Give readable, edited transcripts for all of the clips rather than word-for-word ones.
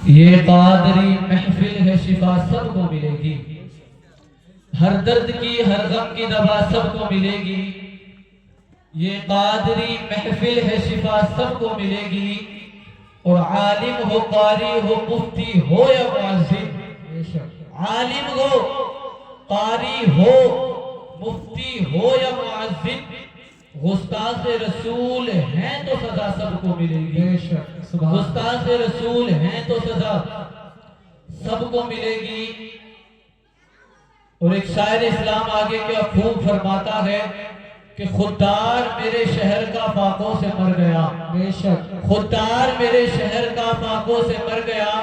یہ قادری محفل ہے، شفا سب کو ملے گی، ہر درد کی ہر غم کی دوا سب کو ملے گی۔ یہ قادری محفل ہے، شفا سب کو ملے گی، اور عالم ہو، قاری ہو، مفتی ہو یا معزز، عالم ہو، قاری ہو، مفتی ہو یا معزز، گستاخ رسول ہیں تو سزا سب کو ملے گی، گستاخ رسول ہیں تو سزا سب کو ملے گی۔ اور ایک شاعر اسلام آگے کیا خوب فرماتا ہے کہ خوددار میرے شہر کا فاقوں سے مر گیا، بے شک خوددار میرے شہر کا فاقوں سے مر گیا،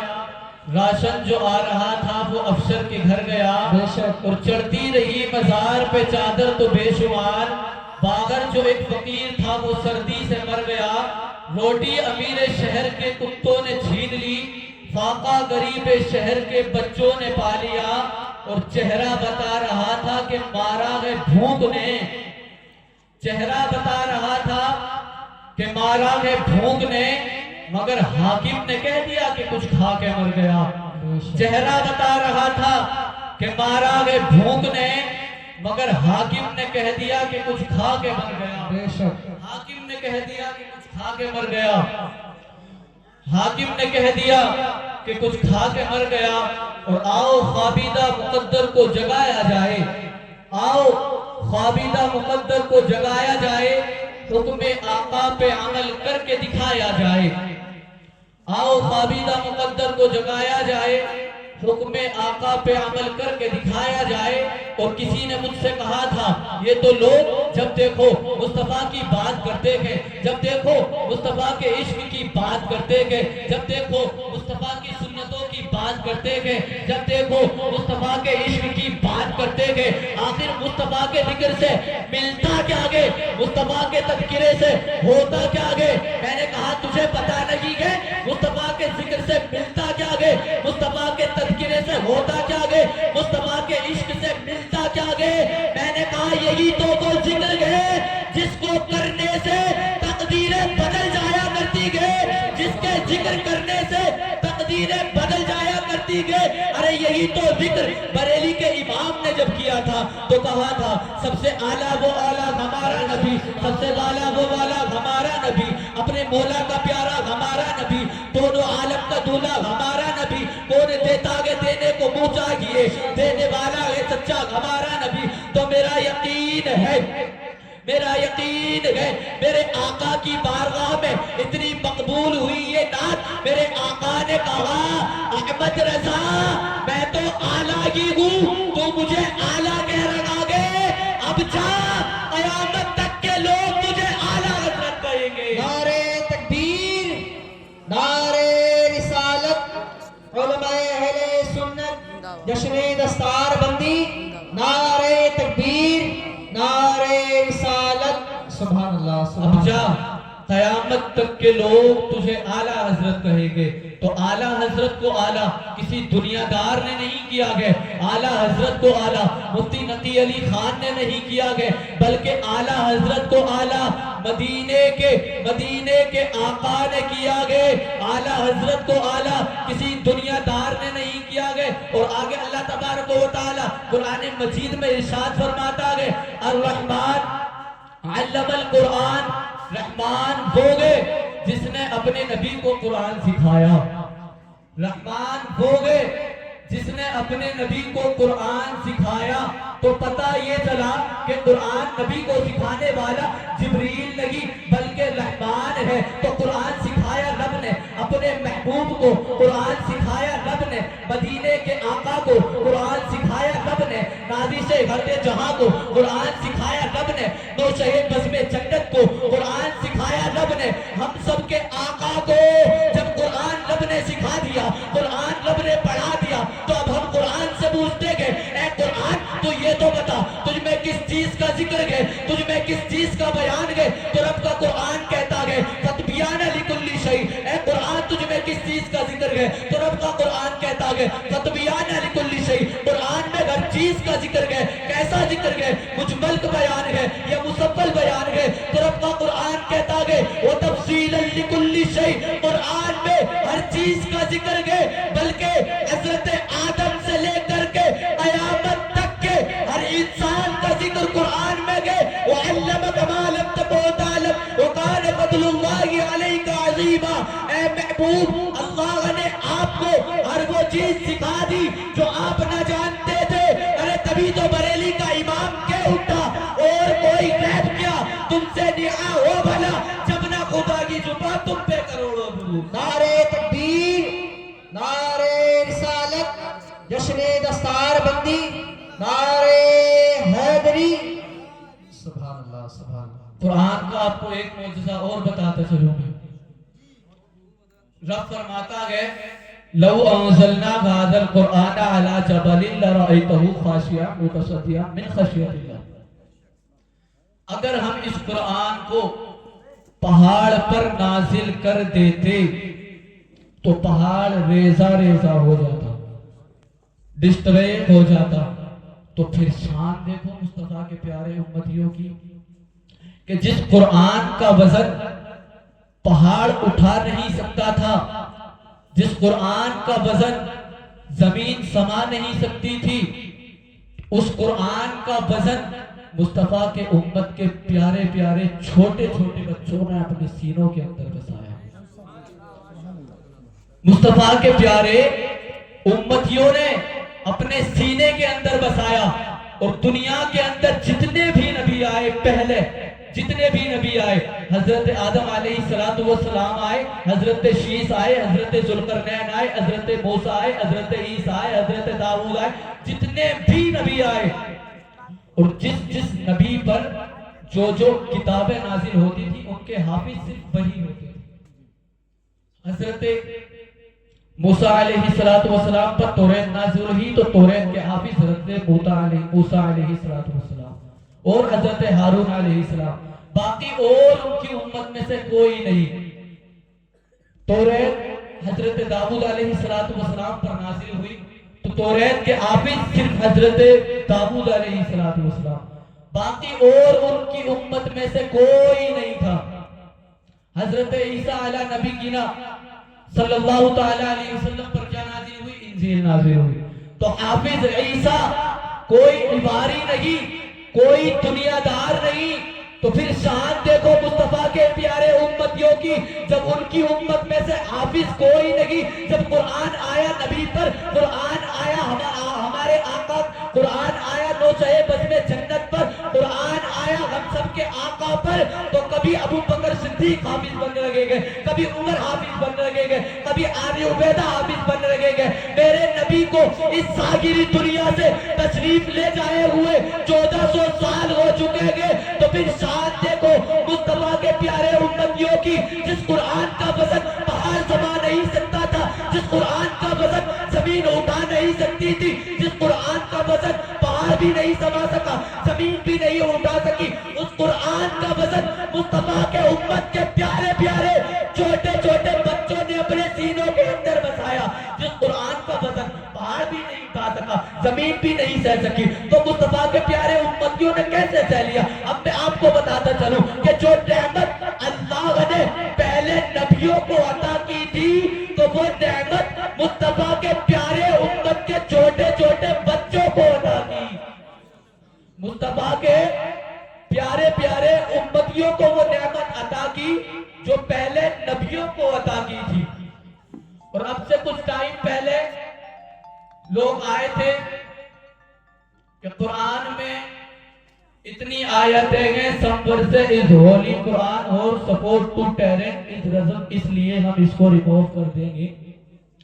راشن جو آ رہا تھا وہ افسر کے گھر گیا، بے شک اور چڑھتی رہی مزار پہ چادر تو بے شمار، باغر جو ایک فقیر تھا وہ سردی سے مر گیا، روٹی امیر شہر کے کتوں نے چھین لی، فاقہ غریب شہر کے بچوں نے پا لیا، اور چہرہ بتا رہا تھا کہ مارا ہے بھوک نے، چہرہ بتا رہا تھا کہ مارا ہے بھوک نے، مگر حاکم نے کہہ دیا کہ کچھ کھا کے مر گیا۔ چہرہ بتا رہا تھا کہ مارا ہے بھوک نے، مگر حاکم نے کہہ دیا کہ کچھ کھا کے مر گیا، بے شک حاکم نے کہہ دیا کہ کچھ کھا کے مر گیا، حاکم نے کہہ دیا کہ کچھ کھا کے مر گیا۔ اور آؤ خوابیدہ مقدر کو جگایا جائے، آؤ خوابیدہ مقدر کو جگایا جائے، حکم آقا پہ عمل کر کے دکھایا جائے، آؤ خوابیدہ مقدر کو جگایا جائے، حکم آقا پہ عمل کر کے دکھایا جائے۔ اور کسی نے مجھ سے کہا تھا یہ تو لوگ جب دیکھو مصطفیٰ کی بات کرتے ہیں، جب دیکھو مصطفیٰ کے عشق کی بات کرتے ہیں، جب دیکھو مصطفیٰ کی سنتوں کی بات کرتے ہیں، جب دیکھو مصطفیٰ کے عشق کی بات کرتے ہیں، آخر مصطفیٰ کے ذکر سے ملتا کیا گے، مصطفیٰ کے تذکرے سے ہوتا کیا گے؟ میں نے کہا تجھے پتہ نہیں ہے مصطفیٰ کے ذکر سے ملتا کیا گے، مصطفیٰ کے تذکرے سے ہوتا کیا گے، مصطفیٰ کے عشق سے ملتا کیا گے؟ میں نے کہا یہی تو وہ ذکر ہے جس کو کرنے سے تقدیریں بدل جایا کرتی گئے، جس کے ذکر کرنے سے تقدیریں بدل جایا کرتی گئے۔ ارے یہی تو ذکر بریلی کے امام نے جب کیا تھا تو کہا تھا سب سے اعلیٰ وہ اعلیٰ ہمارا نبی، سب سے والا وہ والا ہمارا نبی، اپنے مولا کا پیارا ہمارا نبی، دونوں عالم کا دولہ ہمارا نبی، کون دیتا گے دینے کو منہ چاہیے، دینے والا ہے سچا ہمارا نبی۔ تو میرا یقین ہے، میرا یقین ہے میرے آقا کی بارگاہ میں اتنی مقبول ہوئی یہ نعت، میرے آقا نے کہا احمد رضا میں تو اعلیٰ ہی ہوں، تو مجھے اعلیٰ کہہ رہا گے، اب جا قیامت تک کے لوگ تجھے اعلیٰ حضرت کہیں گے۔ نعرے تکبیر، نعرے رسالت، علماء اہل سنت، جشن دستار بندی، نعرے تکبیر، نعرے رسالت، سبحان اللہ سبحان اب جا قیامت تک کے لوگ تجھے اعلیٰ حضرت کہیں گے۔ تو اعلیٰ حضرت کو اعلیٰ کسی دنیا دار نے نہیں کیا گئے، اعلیٰ حضرت کو اعلیٰ مفتی نقی علی خان نے نہیں کیا گئے، بلکہ اعلیٰ حضرت کو اعلیٰ مدینے کے آقا نے کیا گئے، اعلیٰ حضرت کو اعلیٰ کسی دنیا دار نے نہیں کیا گئے۔ اور آگے اللہ تبارک و تعالی قرآن مجید میں ارشاد فرماتا ہے الرحمن علم القرآن، رحمان وہ گئے جس نے اپنے نبی کو قرآن سکھایا، رحمان وہ گئے جس نے اپنے نبی کو قرآن سکھایا۔ تو پتہ یہ چلا کہ قرآن نبی کو سکھانے والا جبریل نہیں بلکہ رحمان ہے۔ تو قرآن سکھایا رب نے اپنے محبوب کو، قرآن سکھایا رب نے مدینے کے آقا کو، قرآن سکھایا رب نے نازش غرب جہاں کو، قرآن سکھایا رب نے نوشہ بزم جنت کو، قرآن سکھایا رب نے ہم سب کے آقا کو۔ جب قرآن رب نے سکھا دیا، قرآن رب نے پڑھا دیا، تو اب ہم قرآن سے پوچھتے گئے اے قرآن تو یہ تو بتا تجھ میں کس چیز کا ذکر ہے، تجھ میں کس چیز کا بیان ہے؟ تو رب کا قرآن کہتا ہے فتبیان لکل شیء، اے قرآن تجھ میں کس چیز کا ذکر ہے؟ تو رب کا قرآن کہتا ہے فتبیان لکل شیء، قرآن میں ہر چیز کا ذکر ہے۔ کیسا ذکر ہے؟ مجمل بیان ہے یا مفصل بیان ہے؟ تو رب کا قرآن کہتا ہے وہ تفصیلا لکل شیء، قرآن میں ہر چیز کا ذکر ہے، اللہ نے آپ کو ہر وہ چیز سکھا دی جو آپ نہ جانتے تھے. ارے تبھی تو بریلی کا امام کہہ اٹھا اور کوئی غیب کیا تم سے نہا ہو بھلا جب نہ خدا کی زبان تم پہ کروڑوں درود. نعرے تکبیر، نعرے رسالت، جشن دستار بندی، نعرے حیدری. سبحان اللہ سبحان اللہ. قرآن کا آپ کو ایک معجزہ اور بتاتا چلوں میں. رب فرماتا ہے لو انزلنا هذا القرآن على جبل لرأيته خاشعا متصدعا من خشیۃ اللہ. اگر ہم اس قرآن کو پہاڑ پر نازل کر دیتے تو پہاڑ ریزہ ریزہ ہو جاتا، ڈسٹریکٹ ہو جاتا. تو پھر شان دیکھو مصطفیٰ کے پیارے امتیوں کی کہ جس قرآن کا وزن پہاڑ اٹھا نہیں سکتا تھا، جس قرآن کا وزن زمین سما نہیں سکتی تھی، اس قرآن کا وزن مصطفیٰ کے امت کے پیارے پیارے چھوٹے چھوٹے بچوں نے اپنے سینوں کے اندر بسایا. مصطفیٰ کے پیارے امتیوں نے اپنے سینے کے اندر بسایا. اور دنیا کے اندر جتنے بھی نبی آئے پہلے، جتنے بھی نبی آئے، حضرت آدم علیہ السلام آئے، حضرت شیس آئے، حضرت ذوالقرنین آئے، حضرت موسیٰ آئے، حضرت عیسیٰ آئے، حضرت داؤد آئے، جتنے بھی نبی آئے اور جس جس نبی پر جو جو کتابیں نازل ہوتی تھی ان کے حافظ صرف وہی ہوتے تھے. حضرت موسیٰ علیہ السلام پر توریت نازل ہوئی تو توریت کے حافظ حضرت موسیٰ علیہ السلام اور حضرت ہارون علیہ السلام. باقی اور ان کی امت میں سے کوئی نہیں. توریت حضرت داؤد علیہ السلام پر نازل ہوئی تو توریت کے حافظ صرف حضرت داؤد علیہ السلام. باقی اور ان کی امت میں سے کوئی نہیں تھا. حضرت عیسیٰ علیہ نبی کینا صلی اللہ تعالی علیہ وسلم پر کیا نازل ہوئی؟ انجیل نازل ہوئی. تو حافظ عیسیٰ کوئی عباری نہیں، کوئی دنیا دار نہیں. تو پھر شان دیکھو مصطفیٰ کے پیارے امتیوں کی، جب ان کی امت میں سے حافظ کوئی نہیں، جب قرآن آیا نبی پر، قرآن آیا ہمارے آقا، قرآن آیا نوچہ بزم جنت پر، قرآن آیا ہم سب کے آقا پر، تو کبھی ابو بکر صدیق حافظ بننے لگے گئے، کبھی عمر حافظ بننے لگے گئے، کبھی ابی عبیدہ حافظ بننے لگے گئے. میرے نبی کو اس ساگری دنیا سے تشریف لے جائے ہوئے 1400 سال ہو چکے گے. تو پھر شان دیکھو مصطفیٰ کے پیارے امتیوں کی، جس قرآن کا وزن پہاڑ سما نہیں سکتا تھا، جس قرآن کا وزن زمین اٹھا نہیں سکتی تھی، جس قرآن کا وزن پہاڑ بھی نہیں سما سکا، زمین بھی نہیں اٹھا سکی، اس قرآن کا وزن مصطفیٰ کے امت کے پیارے پیارے چھوٹے چھوٹے بچوں نے اپنے سینوں کے اندر بسایا. جس قرآن کا وزن پہاڑ بھی نہیں اٹھا سکا، زمین بھی نہیں سہ سکی، تو مصطفیٰ کے پیارے امتیوں نے کیسے سہ لیا؟ اب میں آپ کو بتاتا چلوں کہ جو نعمت اللہ نے پہلے نبیوں کو عطا کی تھی، تو وہ نعمت مصطفیٰ کے پیارے امت کے چھوٹے چھوٹے بچوں کو عطا کی. مصطفیٰ کے پیارے پیارے امتیوں کو وہ نعمت عطا کی جو پہلے نبیوں کو عطا کی تھی. اور اب سے کچھ ٹائم پہلے لوگ آئے تھے کہ قرآن میں اتنی آیتیں ہیں، سمور سے از ہولی قرآن اور سپورٹ ٹو ٹیرنٹ از رزم، اس لیے ہم اس کو ریموو کر دیں گے.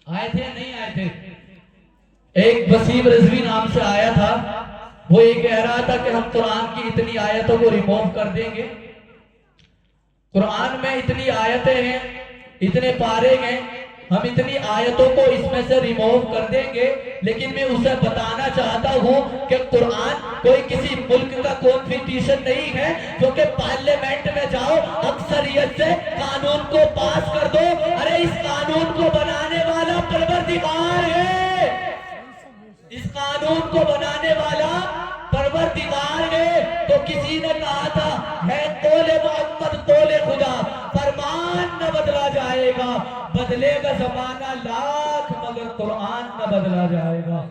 آئے تھے نہیں آئے تھے؟ ایک وسیم رضوی نام سے آیا تھا، وہ یہ کہہ رہا تھا کہ ہم قرآن کی اتنی آیتوں کو ریموو کر دیں گے. قرآن میں اتنی آیتیں ہیں، اتنے پارے ہیں، ہم اتنی آیتوں کو اس میں سے ریموو کر دیں گے. لیکن میں اسے بتانا چاہتا ہوں کہ قرآن کوئی کسی ملک کا کمپٹیشن نہیں ہے جو کہ پارلیمنٹ میں جاؤ اکثریت سے قانون کو پاس کر دو. ارے اس قانون کو بنانے والا پروردگار ہے، اس قانون کو بنانے والا پروردگار ہے. تو کسی نے کہا تھا ہے قول محمد قول خدا، فرمان نہ بدلا جائے گا، بدلے گا زمانہ لاکھ مگر قرآن نہ بدلا جائے گا.